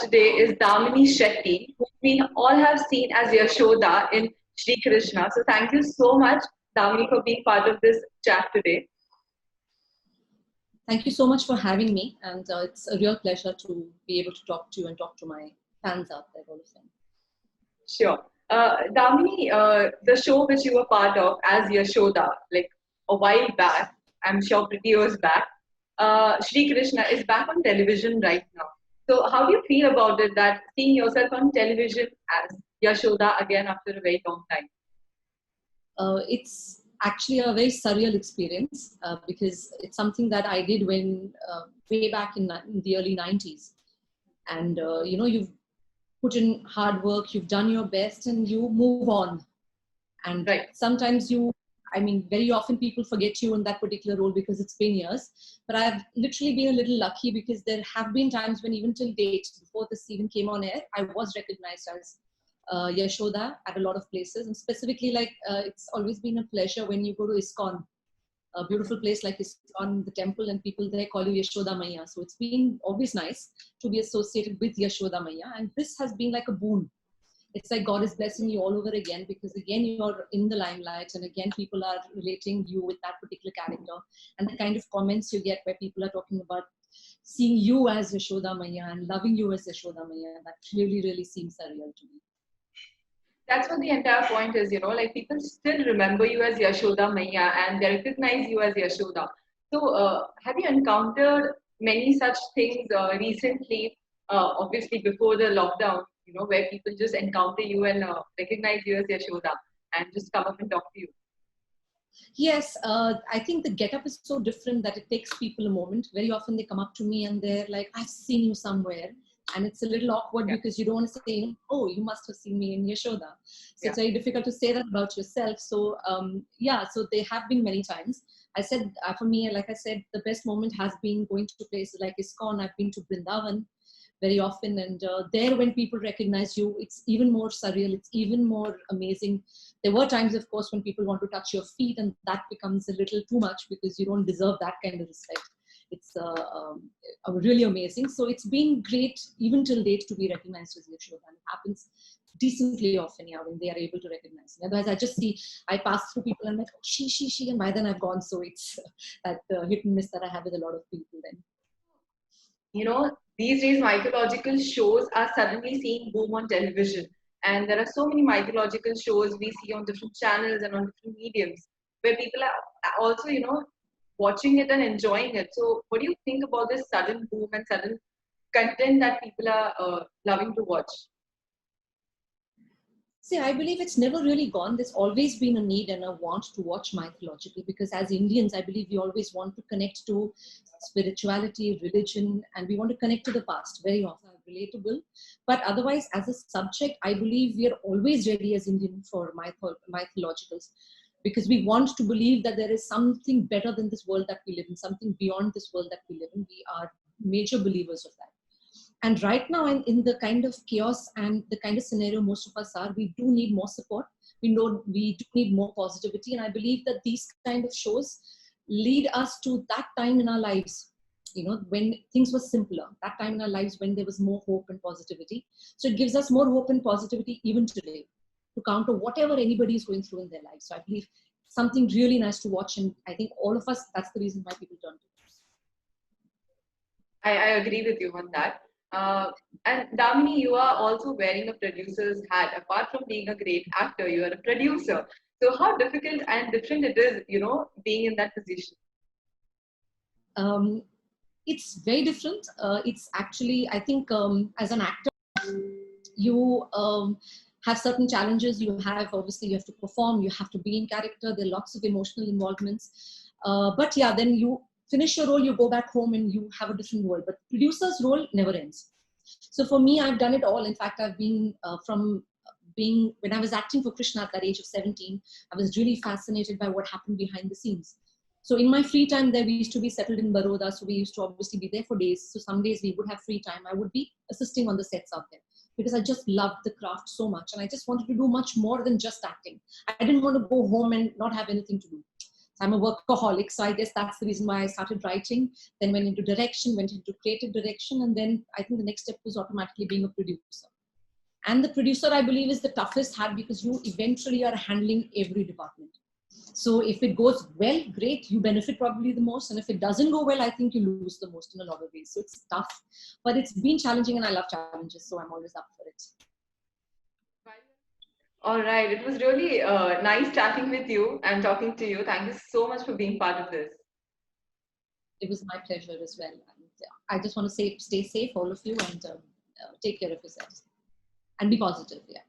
today is Damini Shetty, who we all have seen as Yashoda in Shri Krishna. So thank you so much, Damini, for being part of this chat today. Thank you so much for having me, and it's a real pleasure to be able to talk to you and talk to my fans out there, all of them. Sure. Damini, the show which you were part of as Yashoda, like a while back, I'm sure pretty years back, Shri Krishna is back on television right now. So how do you feel about it, that seeing yourself on television as Yashoda again after a very long time? It's actually a very surreal experience because it's something that I did when way back in the early 90s. And, you've put in hard work, you've done your best, and you move on. And sometimes very often people forget you in that particular role because it's been years. But I've literally been a little lucky because there have been times when even till date, before this even came on air, I was recognized as Yashoda at a lot of places. And specifically, it's always been a pleasure when you go to ISKCON, a beautiful place like ISKCON, the temple, and people there call you Yashoda Maiya. So it's been always nice to be associated with Yashoda Maiya. And this has been like a boon. It's like God is blessing you all over again, because again, you're in the limelight, and again, people are relating you with that particular character. And the kind of comments you get where people are talking about seeing you as Yashoda Maiya and loving you as Yashoda Maiya, that really, really seems surreal to me. That's what the entire point is, like people still remember you as Yashoda Maiya and they recognize you as Yashoda. So have you encountered many such things recently, obviously before the lockdown, where people just encounter you and recognize you as Yashoda and just come up and talk to you? Yes, I think the getup is so different that it takes people a moment. Very often they come up to me and they're like, I've seen you somewhere. And it's a little awkward because you don't want to say, oh, you must have seen me in Yashoda. So it's very difficult to say that about yourself. So so they have been many times. I said, for me, like I said, the best moment has been going to places like ISKCON. I've been to Vrindavan very often. And there, when people recognize you, it's even more surreal. It's even more amazing. There were times, of course, when people want to touch your feet, and that becomes a little too much because you don't deserve that kind of respect. It's really amazing. So it's been great, even till date, to be recognized as Yashoda. And it happens decently often, when they are able to recognize me. Otherwise, I pass through people and I'm like, oh, she, and by then I've gone. So it's that hit and miss that I have with a lot of people then. These days mythological shows are suddenly seeing boom on television. And there are so many mythological shows we see on different channels and on different mediums where people are also, watching it and enjoying it. So what do you think about this sudden boom and sudden content that people are loving to watch? See, I believe it's never really gone. There's always been a need and a want to watch mythological, because as Indians, I believe we always want to connect to spirituality, religion, and we want to connect to the past. Very often relatable. But otherwise, as a subject, I believe we are always ready as Indians for mythologicals, because we want to believe that there is something better than this world that we live in, something beyond this world that we live in. We are major believers of that. And right now, in the kind of chaos and the kind of scenario most of us are, we do need more support. We do need more positivity. And I believe that these kind of shows lead us to that time in our lives, when things were simpler, that time in our lives when there was more hope and positivity. So it gives us more hope and positivity even today to counter whatever anybody is going through in their lives. So I believe something really nice to watch. And I think all of us, that's the reason why people turn to this. I agree with you on that. And Damini, you are also wearing a producer's hat. Apart from being a great actor, you are a producer. So how difficult and different it is, being in that position? It's very different. It's actually, I think, as an actor, you have certain challenges. You have to perform, you have to be in character. There are lots of emotional involvements. But yeah, then you finish your role, you go back home and you have a different role. But producer's role never ends. So for me, I've done it all. In fact, I've been when I was acting for Krishna at that age of 17, I was really fascinated by what happened behind the scenes. So in my free time there, we used to be settled in Baroda. So we used to obviously be there for days. So some days we would have free time. I would be assisting on the sets out there because I just loved the craft so much. And I just wanted to do much more than just acting. I didn't want to go home and not have anything to do. I'm a workaholic, so I guess that's the reason why I started writing, then went into direction, went into creative direction, and then I think the next step was automatically being a producer. And the producer, I believe, is the toughest hat because you eventually are handling every department. So if it goes well, great, you benefit probably the most. And if it doesn't go well, I think you lose the most in a lot of ways. So it's tough, but it's been challenging and I love challenges. So I'm always up for it. All right. It was really nice chatting with you and talking to you. Thank you so much for being part of this. It was my pleasure as well. And I just want to say, stay safe, all of you, and take care of yourselves and be positive. Yeah.